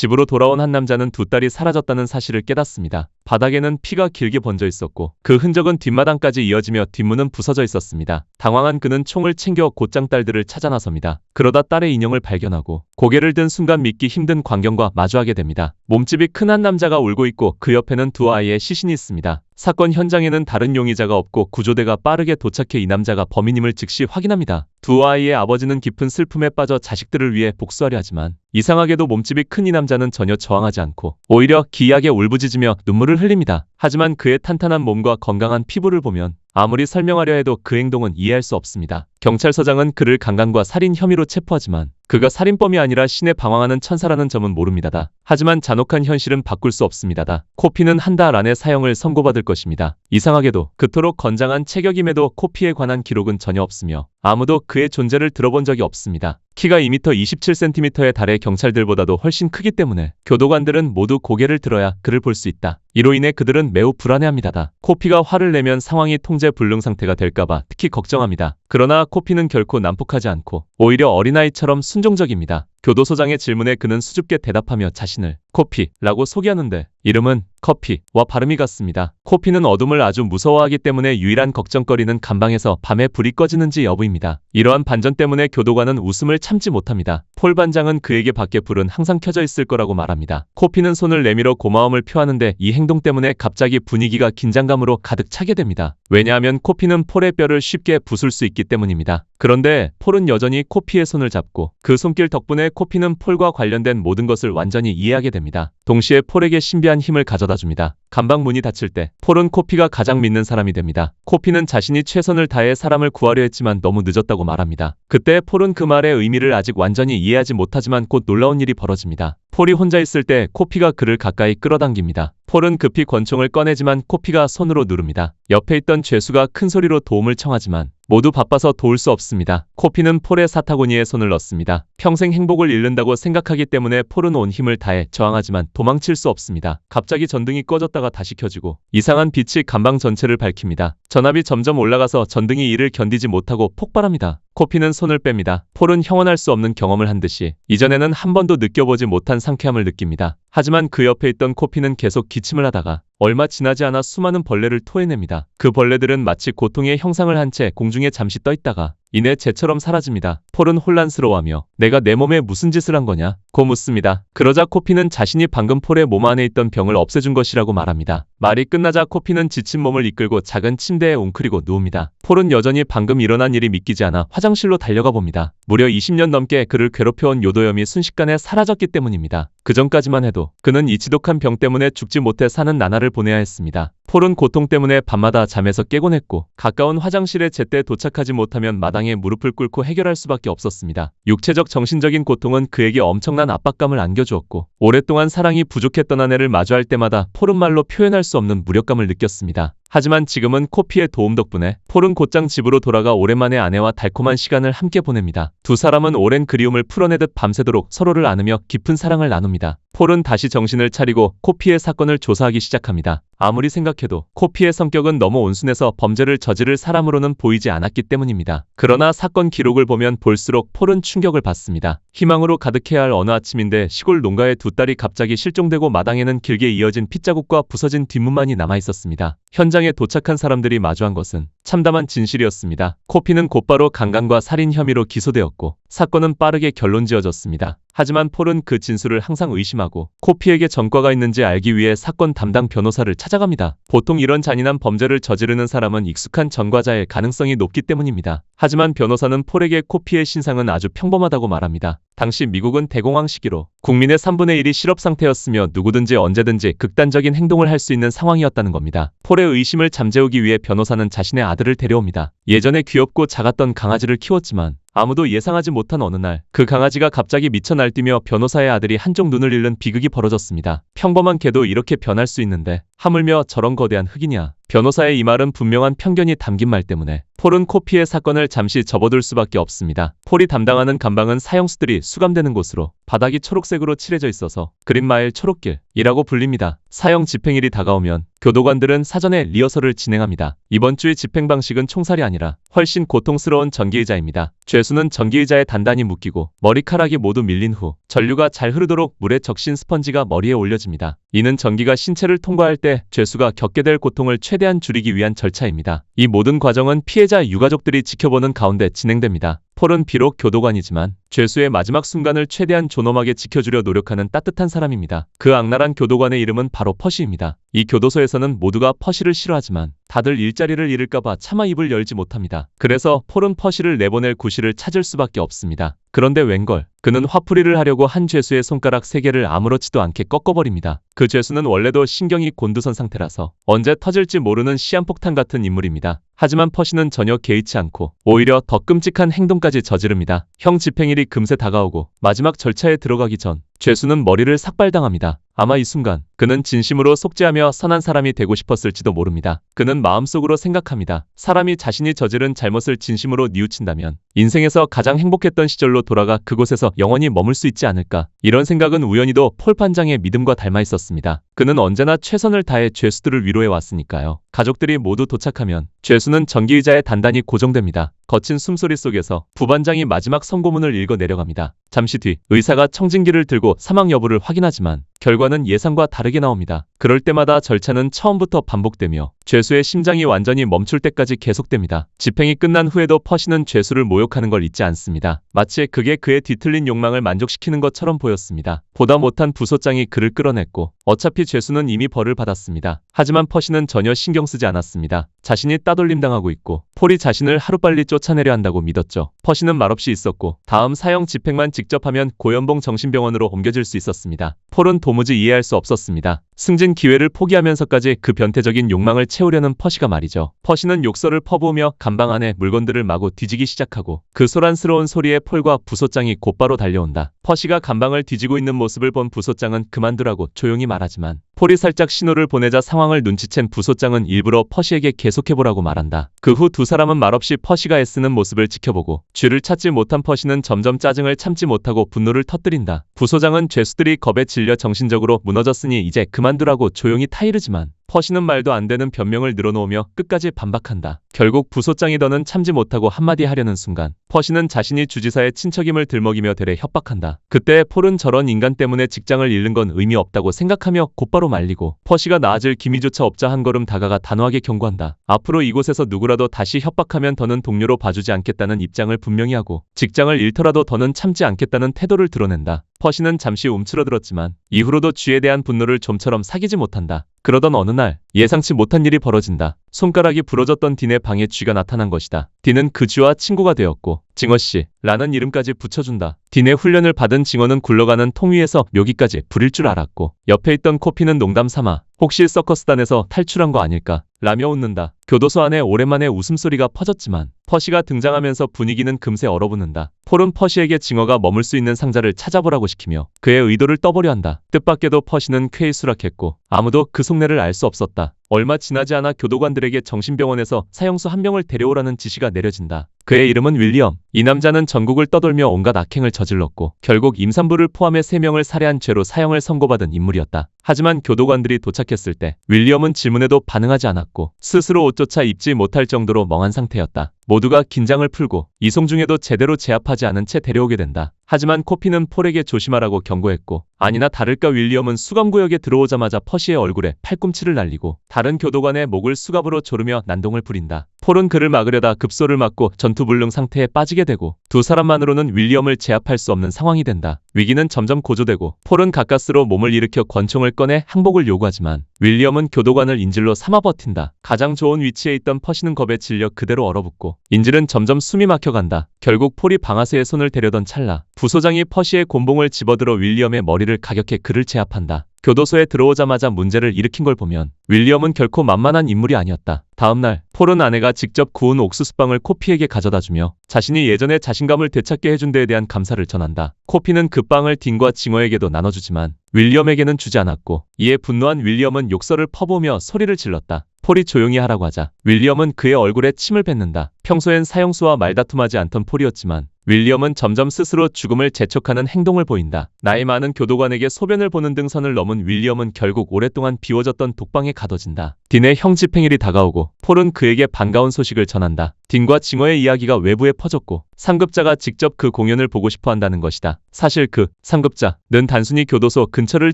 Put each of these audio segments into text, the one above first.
집으로 돌아온 한 남자는 두 딸이 사라졌다는 사실을 깨닫습니다. 바닥에는 피가 길게 번져 있었고 그 흔적은 뒷마당까지 이어지며 뒷문은 부서져 있었습니다. 당황한 그는 총을 챙겨 곧장 딸들을 찾아 나섭니다. 그러다 딸의 인형을 발견하고 고개를 든 순간 믿기 힘든 광경과 마주하게 됩니다. 몸집이 큰 한 남자가 울고 있고 그 옆에는 두 아이의 시신이 있습니다. 사건 현장에는 다른 용의자가 없고 구조대가 빠르게 도착해 이 남자가 범인임을 즉시 확인합니다. 두 아이의 아버지는 깊은 슬픔에 빠져 자식들을 위해 복수하려 하지만 이상하게도 몸집이 큰 이 남자는 전혀 저항하지 않고 오히려 기이하게 울부짖으며 눈물을 흘립니다. 하지만 그의 탄탄한 몸과 건강한 피부를 보면 아무리 설명하려 해도 그 행동은 이해할 수 없습니다. 경찰서장은 그를 강간과 살인 혐의로 체포하지만 그가 살인범이 아니라 신에 방황하는 천사라는 점은 모릅니다다. 하지만 잔혹한 현실은 바꿀 수 없습니다다. 코피는 한 달 안에 사형을 선고받을 것입니다. 이상하게도 그토록 건장한 체격임에도 코피에 관한 기록은 전혀 없으며 아무도 그의 존재를 들어본 적이 없습니다. 키가 2m 27cm에 달해 경찰들보다도 훨씬 크기 때문에 교도관들은 모두 고개를 들어야 그를 볼 수 있다. 이로 인해 그들은 매우 불안해합니다다. 코피가 화를 내면 상황이 통제 불능 상태가 될까봐 특히 걱정합니다. 그러나 코피는 결코 난폭하지 않고 오히려 어린아이처럼 순종적입니다. 교도소장의 질문에 그는 수줍게 대답하며 자신을 코피라고 소개하는데 이름은 커피와 발음이 같습니다. 코피는 어둠을 아주 무서워하기 때문에 유일한 걱정거리는 감방에서 밤에 불이 꺼지는지 여부입니다. 이러한 반전 때문에 교도관은 웃음을 참지 못합니다. 폴 반장은 그에게 밖에 불은 항상 켜져 있을 거라고 말합니다. 코피는 손을 내밀어 고마움을 표하는데 이 행동 때문에 갑자기 분위기가 긴장감으로 가득 차게 됩니다. 왜냐하면 코피는 폴의 뼈를 쉽게 부술 수 있기 때문입니다. 그런데 폴은 여전히 코피의 손을 잡고 그 손길 덕분에 코피는 폴과 관련된 모든 것을 완전히 이해하게 됩니다. 동시에 폴에게 신비한 힘을 가져다 줍니다. 감방 문이 닫힐 때 폴은 코피가 가장 믿는 사람이 됩니다. 코피는 자신이 최선을 다해 사람을 구하려 했지만 너무 늦었다고 말합니다. 그때 폴은 그 말의 의미를 아직 완전히 이해하지 못하지만 곧 놀라운 일이 벌어집니다. 폴이 혼자 있을 때 코피가 그를 가까이 끌어당깁니다. 폴은 급히 권총을 꺼내지만 코피가 손으로 누릅니다. 옆에 있던 죄수가 큰 소리로 도움을 청하지만 모두 바빠서 도울 수 없습니다. 코피는 폴의 사타구니에 손을 넣습니다. 평생 행복을 잃는다고 생각하기 때문에 폴은 온 힘을 다해 저항하지만 도망칠 수 없습니다. 갑자기 전등이 꺼졌다가 다시 켜지고 이상한 빛이 감방 전체를 밝힙니다. 전압이 점점 올라가서 전등이 이를 견디지 못하고 폭발합니다. 코피는 손을 뺍니다. 폴은 형언할 수 없는 경험을 한 듯이 이전에는 한 번도 느껴보지 못한 상쾌함을 느낍니다. 하지만 그 옆에 있던 코피는 계속 기침을 하다가 얼마 지나지 않아 수많은 벌레를 토해냅니다. 그 벌레들은 마치 고통의 형상을 한 채 공중에 잠시 떠 있다가 이내 재처럼 사라집니다. 폴은 혼란스러워하며 내가 내 몸에 무슨 짓을 한 거냐? 고 묻습니다. 그러자 코피는 자신이 방금 폴의 몸 안에 있던 병을 없애준 것이라고 말합니다. 말이 끝나자 코피는 지친 몸을 이끌고 작은 침대에 웅크리고 누웁니다. 폴은 여전히 방금 일어난 일이 믿기지 않아 화장실로 달려가 봅니다. 무려 20년 넘게 그를 괴롭혀온 요도염이 순식간에 사라졌기 때문입니다. 그전까지만 해도 그는 이 지독한 병 때문에 죽지 못해 사는 나날을 보내야 했습니다. 폴은 고통 때문에 밤마다 잠에서 깨곤 했고 가까운 화장실에 제때 도착하지 못하면 마당에 무릎을 꿇고 해결할 수밖에 없었습니다. 육체적 정신적인 고통은 그에게 엄청난 압박감을 안겨주었고 오랫동안 사랑이 부족했던 아내를 마주할 때마다 폴은 말로 표현할 수 없는 무력감을 느꼈습니다. 하지만 지금은 코피의 도움 덕분에 폴은 곧장 집으로 돌아가 오랜만에 아내와 달콤한 시간을 함께 보냅니다. 두 사람은 오랜 그리움을 풀어내듯 밤새도록 서로를 안으며 깊은 사랑을 나눕니다. 폴은 다시 정신을 차리고 코피의 사건을 조사하기 시작합니다. 아무리 생각해도 코피의 성격은 너무 온순해서 범죄를 저지를 사람으로는 보이지 않았기 때문입니다. 그러나 사건 기록을 보면 볼수록 폴은 충격을 받습니다. 희망으로 가득해야 할 어느 아침인데 시골 농가의 두 딸이 갑자기 실종되고 마당에는 길게 이어진 핏자국과 부서진 뒷문만이 남아있었습니다. 현장에 도착한 사람들이 마주한 것은 참담한 진실이었습니다. 코피는 곧바로 강간과 살인 혐의로 기소되었고 사건은 빠르게 결론지어졌습니다. 하지만 폴은 그 진술을 항상 의심하고 코피에게 전과가 있는지 알기 위해 사건 담당 변호사를 찾아갑니다. 보통 이런 잔인한 범죄를 저지르는 사람은 익숙한 전과자일 가능성이 높기 때문입니다. 하지만 변호사는 폴에게 코피의 신상은 아주 평범하다고 말합니다. 당시 미국은 대공황 시기로 국민의 3분의 1이 실업 상태였으며 누구든지 언제든지 극단적인 행동을 할 수 있는 상황이었다는 겁니다. 폴의 의심을 잠재우기 위해 변호사는 자신의 아들을 데려옵니다. 예전에 귀엽고 작았던 강아지를 키웠지만 아무도 예상하지 못한 어느 날 그 강아지가 갑자기 미쳐 날뛰며 변호사의 아들이 한쪽 눈을 잃는 비극이 벌어졌습니다. 평범한 개도 이렇게 변할 수 있는데 하물며 저런 거대한 흑이냐. 변호사의 이 말은 분명한 편견이 담긴 말 때문에 폴은 코피의 사건을 잠시 접어둘 수밖에 없습니다. 폴이 담당하는 감방은 사형수들이 수감되는 곳으로 바닥이 초록색으로 칠해져 있어서 그린마일 초록길이라고 불립니다. 사형 집행일이 다가오면 교도관들은 사전에 리허설을 진행합니다. 이번 주의 집행 방식은 총살이 아니라 훨씬 고통스러운 전기의자입니다. 죄수는 전기의자에 단단히 묶이고 머리카락이 모두 밀린 후 전류가 잘 흐르도록 물에 적신 스펀지가 머리에 올려집니다. 이는 전기가 신체를 통과할 때 죄수가 겪게 될 고통을 최대한 줄이기 위한 절차입니다. 이 모든 과정은 피해자 유가족들이 지켜보는 가운데 진행됩니다. 폴은 비록 교도관이지만 죄수의 마지막 순간을 최대한 존엄하게 지켜주려 노력하는 따뜻한 사람입니다. 그 악랄한 교도관의 이름은 바로 퍼시입니다. 이 교도소에서는 모두가 퍼시를 싫어하지만 다들 일자리를 잃을까봐 차마 입을 열지 못합니다. 그래서 폴은 퍼시를 내보낼 구실을 찾을 수밖에 없습니다. 그런데 웬걸, 그는 화풀이를 하려고 한 죄수의 손가락 3개를 아무렇지도 않게 꺾어버립니다. 그 죄수는 원래도 신경이 곤두선 상태라서 언제 터질지 모르는 시한폭탄 같은 인물입니다. 하지만 퍼시는 전혀 개의치 않고 오히려 더 끔찍한 행동까지 저지릅니다. 형 집행일이 금세 다가오고 마지막 절차에 들어가기 전 죄수는 머리를 삭발당합니다. 아마 이 순간 그는 진심으로 속죄하며 선한 사람이 되고 싶었을지도 모릅니다. 그는 마음속으로 생각합니다. 사람이 자신이 저지른 잘못을 진심으로 뉘우친다면 인생에서 가장 행복했던 시절로 돌아가 그곳에서 영원히 머물 수 있지 않을까. 이런 생각은 우연히도 폴 판장의 믿음과 닮아 있었습니다. 그는 언제나 최선을 다해 죄수들을 위로해 왔으니까요. 가족들이 모두 도착하면 죄수는 전기의자에 단단히 고정됩니다. 거친 숨소리 속에서 부반장이 마지막 선고문을 읽어 내려갑니다. 잠시 뒤 의사가 청진기를 들고 사망 여부를 확인하지만 결과는 예상과 다르게 나옵니다. 그럴 때마다 절차는 처음부터 반복되며 죄수의 심장이 완전히 멈출 때까지 계속됩니다. 집행이 끝난 후에도 퍼시는 죄수를 모욕하는 걸 잊지 않습니다. 마치 그게 그의 뒤틀린 욕망을 만족시키는 것처럼 보였습니다. 보다 못한 부소장이 그를 끌어냈고 어차피 죄수는 이미 벌을 받았습니다. 하지만 퍼시는 전혀 신경 쓰지 않았습니다. 자신이 따돌림당하고 있고 폴이 자신을 하루빨리 쫓아내려 한다고 믿었죠. 퍼시는 말없이 있었고 다음 사형 집행만 직접 하면 고연봉 정신병원으로 옮겨질 수 있었습니다. 폴은 도무지 이해할 수 없었습니다. 승진 기회를 포기하면서까지 그 변태적인 욕망을 채우려는 퍼시가 말이죠. 퍼시는 욕설을 퍼부으며 감방 안에 물건들을 마구 뒤지기 시작하고 그 소란스러운 소리에 폴과 부소장이 곧바로 달려온다. 퍼시가 감방을 뒤지고 있는 모습을 본 부소장은 그만두라고 조용히 말하지만 폴이 살짝 신호를 보내자 상황을 눈치챈 부소장은 일부러 퍼시에게 계속해보라고 말한다. 그 후 두 사람은 말없이 퍼시가 애쓰는 모습을 지켜보고 쥐를 찾지 못한 퍼시는 점점 짜증을 참지 못하고 분노를 터뜨린다. 부소장은 죄수들이 겁에 질려 정신적으로 무너졌으니 이제 그만두라고 조용히 타이르지만 퍼시는 말도 안 되는 변명을 늘어놓으며 끝까지 반박한다. 결국 부소장이 더는 참지 못하고 한마디 하려는 순간 퍼시는 자신이 주지사의 친척임을 들먹이며 대래 협박한다. 그때 폴은 저런 인간 때문에 직장을 잃는 건 의미 없다고 생각하며 곧바로 말리고 퍼시가 나아질 기미조차 없자 한 걸음 다가가 단호하게 경고한다. 앞으로 이곳에서 누구라도 다시 협박하면 더는 동료로 봐주지 않겠다는 입장을 분명히 하고 직장을 잃더라도 더는 참지 않겠다는 태도를 드러낸다. 퍼시는 잠시 움츠러들었지만 이후로도 쥐에 대한 분노를 좀처럼 사귀지 못한다. 그러던 어느 날 예상치 못한 일이 벌어진다. 손가락이 부러졌던 딘의 방에 쥐가 나타난 것이다. 딘은 그 쥐와 친구가 되었고 징어씨 라는 이름까지 붙여준다. 딘의 훈련을 받은 징어는 굴러가는 통 위에서 묘기까지 부릴 줄 알았고 옆에 있던 코피는 농담 삼아 혹시 서커스단에서 탈출한 거 아닐까 라며 웃는다. 교도소 안에 오랜만에 웃음소리가 퍼졌지만 퍼시가 등장하면서 분위기는 금세 얼어붙는다. 폴은 퍼시에게 징어가 머물 수 있는 상자를 찾아보라고 시키며 그의 의도를 떠보려 한다. 뜻밖에도 퍼시는 쾌히 수락했고 아무도 그 속내를 알 수 없었다. 얼마 지나지 않아 교도관들에게 정신병원에서 사형수 한 명을 데려오라는 지시가 내려진다. 그의 이름은 윌리엄. 이 남자는 전국을 떠돌며 온갖 악행을 저질렀고 결국 임산부를 포함해 3명을 살해한 죄로 사형을 선고받은 인물이었다. 하지만 교도관들이 도착했을 때 윌리엄은 질문에도 반응하지 않았고 스스로 옷조차 입지 못할 정도로 멍한 상태였다. 모두가 긴장을 풀고 이송 중에도 제대로 제압하지 않은 채 데려오게 된다. 하지만 코피는 폴에게 조심하라고 경고했고 아니나 다를까 윌리엄은 수감구역에 들어오자마자 퍼시의 얼굴에 팔꿈치를 날리고 다른 교도관의 목을 수갑으로 조르며 난동을 부린다. 폴은 그를 막으려다 급소를 맞고 전투불능 상태에 빠지게 되고 두 사람만으로는 윌리엄을 제압할 수 없는 상황이 된다. 위기는 점점 고조되고 폴은 가까스로 몸을 일으켜 권총을 꺼내 항복을 요구하지만 윌리엄은 교도관을 인질로 삼아 버틴다. 가장 좋은 위치에 있던 퍼시는 겁에 질려 그대로 얼어붙고 인질은 점점 숨이 막혀간다. 결국 폴이 방아쇠에 손을 대려던 찰나 부소장이 퍼시의 곤봉을 집어들어 윌리엄의 머리를 가격해 그를 제압한다. 교도소에 들어오자마자 문제를 일으킨 걸 보면 윌리엄은 결코 만만한 인물이 아니었다. 다음날 폴은 아내가 직접 구운 옥수수빵을 코피에게 가져다주며 자신이 예전의 자신감을 되찾게 해준 데에 대한 감사를 전한다. 코피는 그 빵을 딘과 징어에게도 나눠주지만 윌리엄에게는 주지 않았고 이에 분노한 윌리엄은 욕설을 퍼부으며 소리를 질렀다. 폴이 조용히 하라고 하자 윌리엄은 그의 얼굴에 침을 뱉는다. 평소엔 사형수와 말다툼하지 않던 폴이었지만 윌리엄은 점점 스스로 죽음을 재촉하는 행동을 보인다. 나이 많은 교도관에게 소변을 보는 등 선을 넘은 윌리엄은 결국 오랫동안 비워졌던 독방에 가둬진다. 딘의 형 집행일이 다가오고 폴은 그에게 반가운 소식을 전한다. 딘과 징어의 이야기가 외부에 퍼졌고 상급자가 직접 그 공연을 보고 싶어 한다는 것이다. 사실 그 상급자는 단순히 교도소 근처를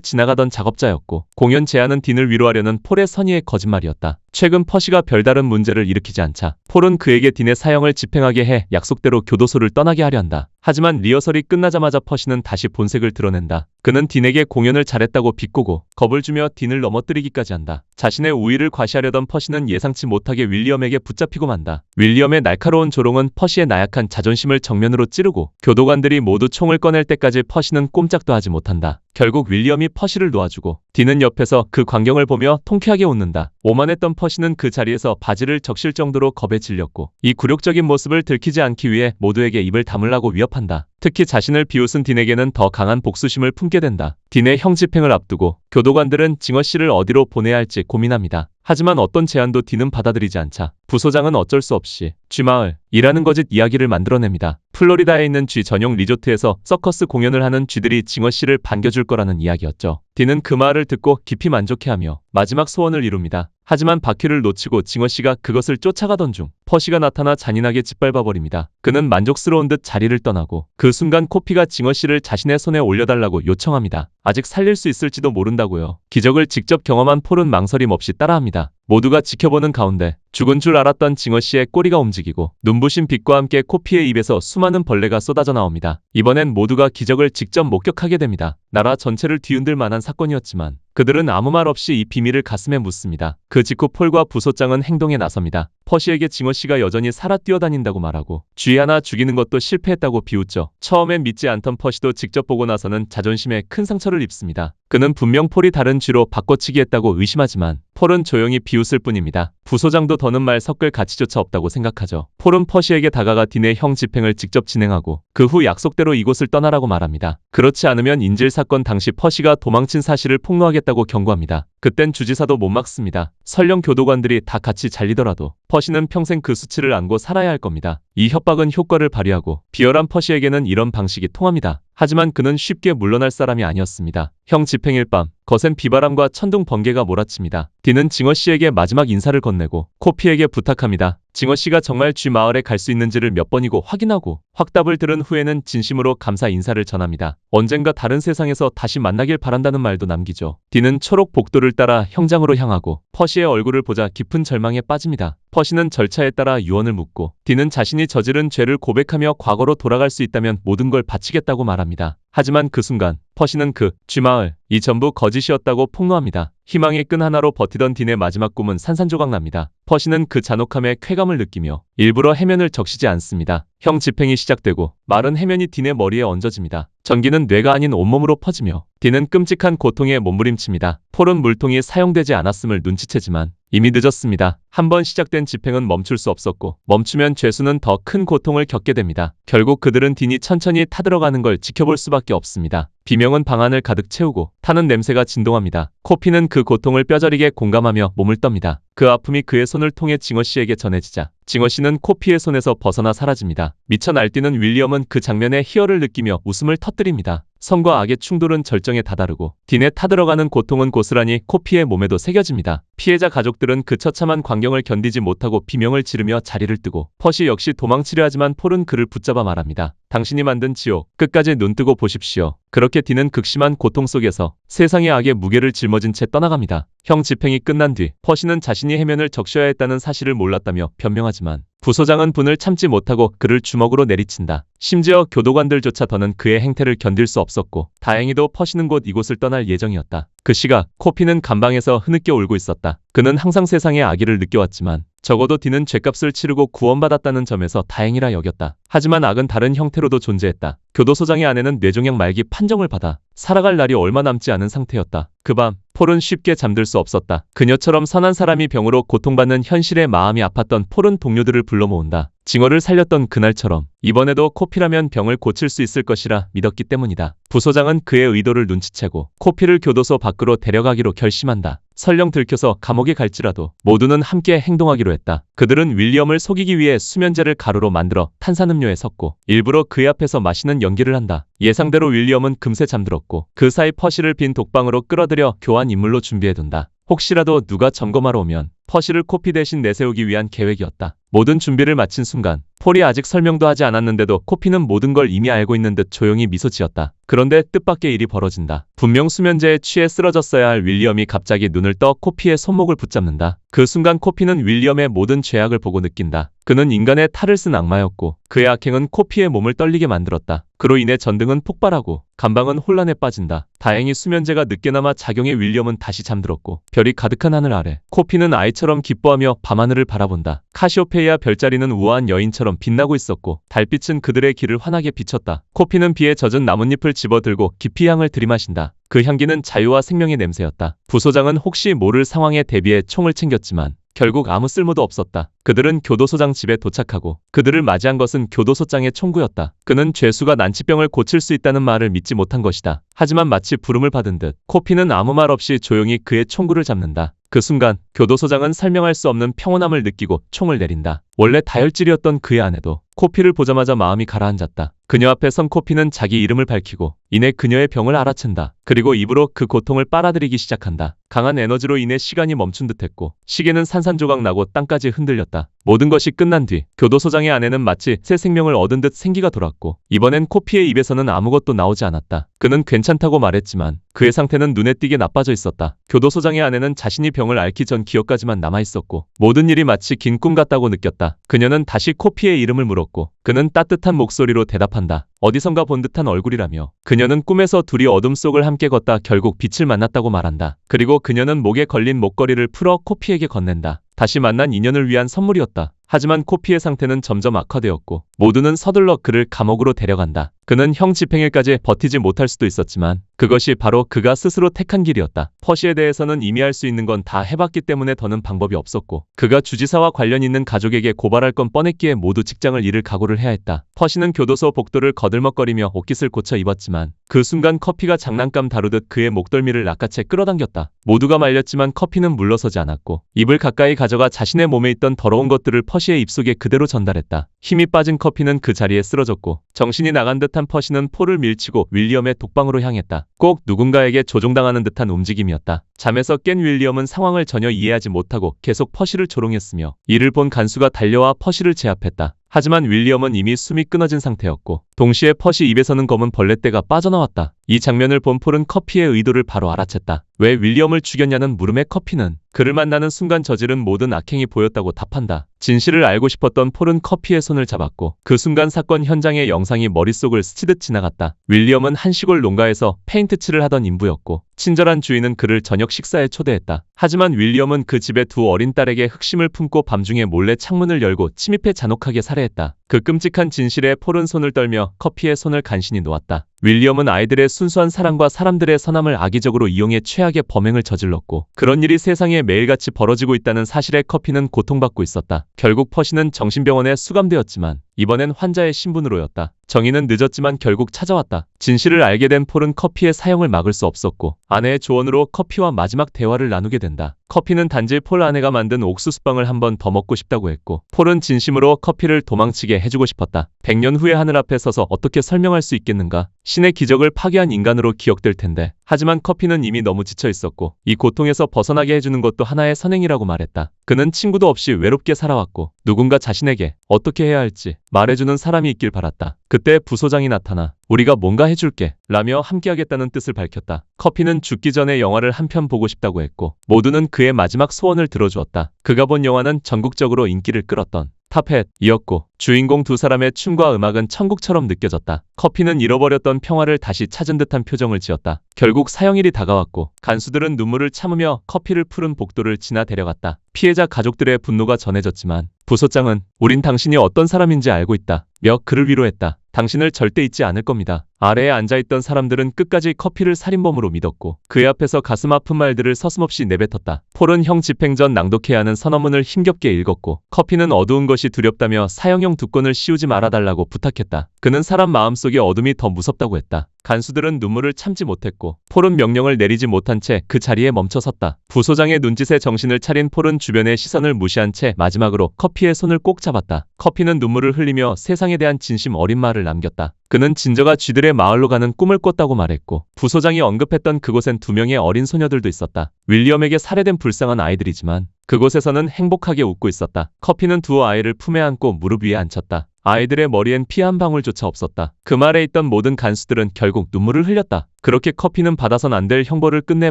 지나가던 작업자였고 공연 제안은 딘을 위로하려는 폴의 선의의 거짓말이었다. 최근 퍼시가 별다른 문제를 일으키지 않자 폴은 그에게 딘의 사형을 집행하게 해 약속대로 교도소를 떠나게 하려 한다. 하지만 리허설이 끝나자마자 퍼시는 다시 본색을 드러낸다. 그는 딘에게 공연을 잘했다고 비꼬고 겁을 주며 딘을 넘어뜨리기까지 한다. 자신의 우위를 과시하려던 퍼시는 예상치 못하게 윌리엄에게 붙잡히고 만다. 윌리엄의 날카로운 조롱은 퍼시의 나약한 자존심을 정면으로 찌르고 교도관들이 모두 총을 꺼낼 때까지 퍼시는 꼼짝도 하지 못한다. 결국 윌리엄이 퍼시를 놓아주고 딘은 옆에서 그 광경을 보며 통쾌하게 웃는다. 오만했던 퍼시는 그 자리에서 바지를 적실 정도로 겁에 질렸고 이 굴욕적인 모습을 들키지 않기 위해 모두에게 입을 다물라고 위협한다. 특히 자신을 비웃은 딘에게는 더 강한 복수심을 품게 된다. 딘의 형 집행을 앞두고 교도관들은 징어 씨를 어디로 보내야 할지 고민합니다. 하지만 어떤 제안도 딘은 받아들이지 않자 부소장은 어쩔 수 없이 쥐마을이라는 거짓 이야기를 만들어냅니다. 플로리다에 있는 쥐 전용 리조트에서 서커스 공연을 하는 쥐들이 징어 씨를 반겨줄 거라는 이야기였죠. 딘은 그 말을 듣고 깊이 만족해하며 마지막 소원을 이룹니다. 하지만 바퀴를 놓치고 징어 씨가 그것을 쫓아가던 중 퍼시가 나타나 잔인하게 짓밟아버립니다. 그는 만족스러운 듯 자리를 떠나고 그 순간 코피가 징어 씨를 자신의 손에 올려달라고 요청합니다. 아직 살릴 수 있을지도 모른다고요. 기적을 직접 경험한 폴은 망설임 없이 따라합니다. 모두가 지켜보는 가운데 죽은 줄 알았던 징어 씨의 꼬리가 움직이고 눈부신 빛과 함께 코피의 입에서 수많은 벌레가 쏟아져 나옵니다. 이번엔 모두가 기적을 직접 목격하게 됩니다. 나라 전체를 뒤흔들 만한 사건이었지만 그들은 아무 말 없이 이 비밀을 가슴에 묻습니다. 그 직후 폴과 부소장은 행동에 나섭니다. 퍼시에게 징어 씨가 여전히 살아 뛰어다닌다고 말하고 쥐 하나 죽이는 것도 실패했다고 비웃죠. 처음엔 믿지 않던 퍼시도 직접 보고 나서는 자존심에 큰 상처를 입습니다. 그는 분명 폴이 다른 쥐로 바꿔치기했다고 의심하지만 폴은 조용히 비웃을 뿐입니다. 부소장도 더는 말 섞을 가치조차 없다고 생각하죠. 폴은 퍼시에게 다가가 딘의 형 집행을 직접 진행하고 그 후 약속대로 이곳을 떠나라고 말합니다. 그렇지 않으면 인질 사건 당시 퍼시가 도망친 사실을 폭로하겠다고 경고합니다. 그땐 주지사도 못 막습니다. 설령 교도관들이 다 같이 잘리더라도 퍼시는 평생 그 수치를 안고 살아야 할 겁니다. 이 협박은 효과를 발휘하고 비열한 퍼시에게는 이런 방식이 통합니다. 하지만 그는 쉽게 물러날 사람이 아니었습니다. 형 집행일 밤 거센 비바람과 천둥 번개가 몰아칩니다. 딘은 징어 씨에게 마지막 인사를 건네고 코피에게 부탁합니다. 징어 씨가 정말 쥐 마을에 갈 수 있는지를 몇 번이고 확인하고 확답을 들은 후에는 진심으로 감사 인사를 전합니다. 언젠가 다른 세상에서 다시 만나길 바란다는 말도 남기죠. 딘은 초록 복도를 따라 형장으로 향하고 퍼시의 얼굴을 보자 깊은 절망에 빠집니다. 퍼시는 절차에 따라 유언을 묻고 딘은 자신이 저지른 죄를 고백하며 과거로 돌아갈 수 있다면 모든 걸 바치겠다고 말합니다. 하지만 그 순간 퍼시는 그 쥐마을 이 전부 거짓이었다고 폭로합니다. 희망의 끈 하나로 버티던 딘의 마지막 꿈은 산산조각 납니다. 퍼시는 그 잔혹함에 쾌감을 느끼며 일부러 해면을 적시지 않습니다. 형 집행이 시작되고 마른 해면이 딘의 머리에 얹어집니다. 전기는 뇌가 아닌 온몸으로 퍼지며 딘은 끔찍한 고통에 몸부림칩니다. 폴은 물통이 사용되지 않았음을 눈치채지만 이미 늦었습니다. 한번 시작된 집행은 멈출 수 없었고 멈추면 죄수는 더 큰 고통을 겪게 됩니다. 결국 그들은 딘이 천천히 타들어가는 걸 지켜볼 수밖에 없습니다. 비명은 방안을 가득 채우고 타는 냄새가 진동합니다. 코피는 그 고통을 뼈저리게 공감하며 몸을 떱니다. 그 아픔이 그의 손을 통해 징어 씨에게 전해지자 징어 씨는 코피의 손에서 벗어나 사라집니다. 미쳐 날뛰는 윌리엄은 그 장면에 희열을 느끼며 웃음을 터뜨립니다. 선과 악의 충돌은 절정에 다다르고 딘에 타들어가는 고통은 고스란히 코피의 몸에도 새겨집니다. 피해자 가족들은 그 처참한 광경을 견디지 못하고 비명을 지르며 자리를 뜨고 퍼시 역시 도망치려 하지만 폴은 그를 붙잡아 말합니다. 당신이 만든 지옥 끝까지 눈뜨고 보십시오. 그렇게 딘은 극심한 고통 속에서 세상의 악의 무게를 짊어진 채 떠나갑니다. 형 집행이 끝난 뒤 퍼시는 자신이 해면을 적셔야 했다는 사실을 몰랐다며 변명하지만 부소장은 분을 참지 못하고 그를 주먹으로 내리친다. 심지어 교도관들조차 더는 그의 행태를 견딜 수 없었고 다행히도 퍼시는 곧 이곳을 떠날 예정이었다. 그 시각 코피는 감방에서 흐느껴 울고 있었다. 그는 항상 세상의 악의를 느껴왔지만 적어도 딘은 죄값을 치르고 구원받았다는 점에서 다행이라 여겼다. 하지만 악은 다른 형태로도 존재했다. 교도소장의 아내는 뇌종양 말기 판정을 받아 살아갈 날이 얼마 남지 않은 상태였다. 그 밤 폴은 쉽게 잠들 수 없었다. 그녀처럼 선한 사람이 병으로 고통받는 현실에 마음이 아팠던 폴은 동료들을 불러 모은다. 징어를 살렸던 그날처럼 이번에도 코피라면 병을 고칠 수 있을 것이라 믿었기 때문이다. 부소장은 그의 의도를 눈치채고 코피를 교도소 밖으로 데려가기로 결심한다. 설령 들켜서 감옥에 갈지라도 모두는 함께 행동하기로 했다. 그들은 윌리엄을 속이기 위해 수면제를 가루로 만들어 탄산음료에 섞고 일부러 그의 앞에서 마시는 연기를 한다. 예상대로 윌리엄은 금세 잠들었고 그 사이 퍼시를 빈 독방으로 끌어들여 교환 인물로 준비해둔다. 혹시라도 누가 점검하러 오면 퍼시를 코피 대신 내세우기 위한 계획이었다. 모든 준비를 마친 순간 폴이 아직 설명도 하지 않았는데도 코피는 모든 걸 이미 알고 있는 듯 조용히 미소 지었다. 그런데 뜻밖의 일이 벌어진다. 분명 수면제에 취해 쓰러졌어야 할 윌리엄이 갑자기 눈을 떠 코피의 손목을 붙잡는다. 그 순간 코피는 윌리엄의 모든 죄악을 보고 느낀다. 그는 인간의 탈을 쓴 악마였고 그의 악행은 코피의 몸을 떨리게 만들었다. 그로 인해 전등은 폭발하고 감방은 혼란에 빠진다. 다행히 수면제가 늦게나마 작용해 윌리엄은 다시 잠들었고 별이 가득한 하늘 아래 코피는 아이처럼 기뻐하며 밤하늘을 바라본다. 카시오페이아 별자리는 우아한 여인처럼 빛나고 있었고 달빛은 그들의 길을 환하게 비쳤다. 코피는 비에 젖은 나뭇잎을 집어들고 깊이 향을 들이마신다. 그 향기는 자유와 생명의 냄새였다. 부소장은 혹시 모를 상황에 대비해 총을 챙겼지만 결국 아무 쓸모도 없었다. 그들은 교도소장 집에 도착하고 그들을 맞이한 것은 교도소장의 총구였다. 그는 죄수가 난치병을 고칠 수 있다는 말을 믿지 못한 것이다. 하지만 마치 부름을 받은 듯 코피는 아무 말 없이 조용히 그의 총구를 잡는다. 그 순간 교도소장은 설명할 수 없는 평온함을 느끼고 총을 내린다. 원래 다혈질이었던 그의 아내도 코피를 보자마자 마음이 가라앉았다. 그녀 앞에 선 코피는 자기 이름을 밝히고 이내 그녀의 병을 알아챈다. 그리고 입으로 그 고통을 빨아들이기 시작한다. 강한 에너지로 인해 시간이 멈춘 듯했고 시계는 산산조각 나고 땅까지 흔들렸다. 모든 것이 끝난 뒤 교도소장의 아내는 마치 새 생명을 얻은 듯 생기가 돌았고 이번엔 코피의 입에서는 아무것도 나오지 않았다. 그는 괜찮다고 말했지만 그의 상태는 눈에 띄게 나빠져 있었다. 교도소장의 아내는 자신이 병을 앓기 전 기억까지만 남아있었고 모든 일이 마치 긴 꿈 같다고 느꼈다. 그녀는 다시 코피의 이름을 물었고 그는 따뜻한 목소리로 대답한다. 어디선가 본 듯한 얼굴이라며 그녀는 꿈에서 둘이 어둠 속을 함께 걷다 결국 빛을 만났다고 말한다. 그리고 그녀는 목에 걸린 목걸이를 풀어 코피에게 건넨다. 다시 만난 인연을 위한 선물이었다. 하지만 코피의 상태는 점점 악화되었고 모두는 서둘러 그를 감옥으로 데려간다. 그는 형 집행일까지 버티지 못할 수도 있었지만 그것이 바로 그가 스스로 택한 길이었다. 퍼시에 대해서는 이미 할 수 있는 건 다 해봤기 때문에 더는 방법이 없었고 그가 주지사와 관련 있는 가족에게 고발할 건 뻔했기에 모두 직장을 잃을 각오를 해야 했다. 퍼시는 교도소 복도를 거들먹거리며 옷깃을 고쳐 입었지만 그 순간 커피가 장난감 다루듯 그의 목덜미를 낚아채 끌어당겼다. 모두가 말렸지만 커피는 물러서지 않았고 입을 가까이 가져가 자신의 몸에 있던 더러운 것들을 퍼시의 입속에 그대로 전달했다. 힘이 빠진 커피는 그 자리에 쓰러졌고 정신이 나간 듯한 퍼시는 폴을 밀치고 윌리엄의 독방으로 향했다. 꼭 누군가에게 조종당하는 듯한 움직임이었다. 잠에서 깬 윌리엄은 상황을 전혀 이해하지 못하고 계속 퍼시를 조롱했으며 이를 본 간수가 달려와 퍼시를 제압했다. 하지만 윌리엄은 이미 숨이 끊어진 상태였고 동시에 퍼시 입에서는 검은 벌레떼가 빠져나왔다. 이 장면을 본 폴은 커피의 의도를 바로 알아챘다. 왜 윌리엄을 죽였냐는 물음에 커피는 그를 만나는 순간 저지른 모든 악행이 보였다고 답한다. 진실을 알고 싶었던 폴은 커피의 손을 잡았고 그 순간 사건 현장의 영상이 머릿속을 스치듯 지나갔다. 윌리엄은 한 시골 농가에서 페인트 칠을 하던 인부였고 친절한 주인은 그를 저녁 식사에 초대했다. 하지만 윌리엄은 그 집에 두 어린 딸에게 흑심을 품고 밤중에 몰래 창문을 열고 침입해 잔혹하게 살해했다. 그 끔찍한 진실에 폴은 손을 떨며 커피의 손을 간신히 놓았다. 윌리엄은 아이들의 순수한 사랑과 사람들의 선함을 악의적으로 이용해 최악의 범행을 저질렀고 그런 일이 세상에 매일같이 벌어지고 있다는 사실에 커피는 고통받고 있었다. 결국 퍼시는 정신병원에 수감되었지만 이번엔 환자의 신분으로였다. 정의는 늦었지만 결국 찾아왔다. 진실을 알게 된 폴은 커피의 사형을 막을 수 없었고 아내의 조언으로 커피와 마지막 대화를 나누게 된다. 커피는 단지 폴 아내가 만든 옥수수빵을 한 번 더 먹고 싶다고 했고 폴은 진심으로 커피를 도망치게 해주고 싶었다. 100년 후에 하늘 앞에 서서 어떻게 설명할 수 있겠는가? 신의 기적을 파괴한 인간으로 기억될 텐데. 하지만 커피는 이미 너무 지쳐 있었고 이 고통에서 벗어나게 해주는 것도 하나의 선행이라고 말했다. 그는 친구도 없이 외롭게 살아왔고 누군가 자신에게 어떻게 해야 할지 말해주는 사람이 있길 바랐다. 그때 부소장이 나타나 우리가 뭔가 해줄게 라며 함께하겠다는 뜻을 밝혔다. 커피는 죽기 전에 영화를 한 편 보고 싶다고 했고 모두는 그의 마지막 소원을 들어주었다. 그가 본 영화는 전국적으로 인기를 끌었던 탑햇이었고 주인공 두 사람의 춤과 음악은 천국처럼 느껴졌다. 커피는 잃어버렸던 평화를 다시 찾은 듯한 표정을 지었다. 결국 사형일이 다가왔고 간수들은 눈물을 참으며 커피를 푸른 복도를 지나 데려갔다. 피해자 가족들의 분노가 전해졌지만 부소장은 우린 당신이 어떤 사람인지 알고 있다 며 그를 위로했다. 당신을 절대 잊지 않을 겁니다. 아래에 앉아있던 사람들은 끝까지 커피를 살인범으로 믿었고 그의 앞에서 가슴 아픈 말들을 서슴없이 내뱉었다. 폴은 형 집행 전 낭독해야 하는 선언문을 힘겹게 읽었고 커피는 어두운 것이 두렵다며 사형용 두 건을 씌우지 말아달라고 부탁했다. 그는 사람 마음속의 어둠이 더 무섭다고 했다. 간수들은 눈물을 참지 못했고 폴은 명령을 내리지 못한 채 그 자리에 멈춰섰다. 부소장의 눈짓에 정신을 차린 폴은 주변의 시선을 무시한 채 마지막으로 커피의 손을 꼭 잡았다. 커피는 눈물을 흘리며 세상에 대한 진심 어린 말을 남겼다. 그는 진저가 쥐들의 마을로 가는 꿈을 꿨다고 말했고 부소장이 언급했던 그곳엔 2명의 어린 소녀들도 있었다. 윌리엄에게 살해된 불쌍한 아이들이지만 그곳에서는 행복하게 웃고 있었다. 커피는 두 아이를 품에 안고 무릎 위에 앉혔다. 아이들의 머리엔 피 한 방울조차 없었다. 그 말에 있던 모든 간수들은 결국 눈물을 흘렸다. 그렇게 커피는 받아선 안 될 형벌을 끝내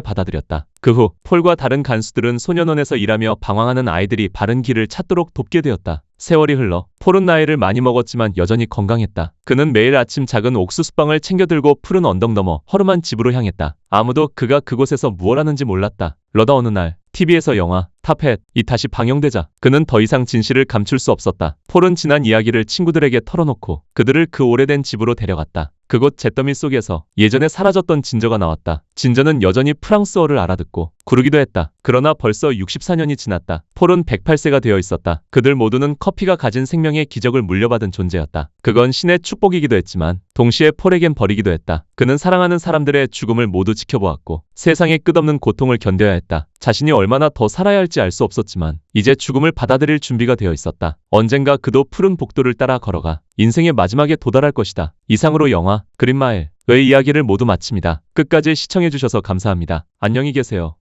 받아들였다. 그 후 폴과 다른 간수들은 소년원에서 일하며 방황하는 아이들이 바른 길을 찾도록 돕게 되었다. 세월이 흘러 폴은 나이를 많이 먹었지만 여전히 건강했다. 그는 매일 아침 작은 옥수수빵을 챙겨 들고 푸른 언덕 너머 허름한 집으로 향했다. 아무도 그가 그곳에서 무엇 하는지 몰랐다. 그러다 어느 날 TV에서 영화 탑햇이 다시 방영되자 그는 더 이상 진실을 감출 수 없었다. 폴은 지난 이야기를 친구들에게 털어놓고 그들을 그 오래된 집으로 데려갔다. 그곳 잿더미 속에서 예전에 사라졌던 진저가 나왔다. 진저는 여전히 프랑스어를 알아듣고 구르기도 했다. 그러나 벌써 64년이 지났다. 폴은 108세가 되어 있었다. 그들 모두는 커피가 가진 생명의 기적을 물려받은 존재였다. 그건 신의 축복이기도 했지만 동시에 폴에겐 벌이기도 했다. 그는 사랑하는 사람들의 죽음을 모두 지켜보았고 세상의 끝없는 고통을 견뎌야 했다. 자신이 얼마나 더 살아야 할지 알 수 없었지만 이제 죽음을 받아들일 준비가 되어 있었다. 언젠가 그도 푸른 복도를 따라 걸어가 인생의 마지막에 도달할 것이다. 이상으로 영화 그린마일의 이야기를 모두 마칩니다. 끝까지 시청해주셔서 감사합니다. 안녕히 계세요.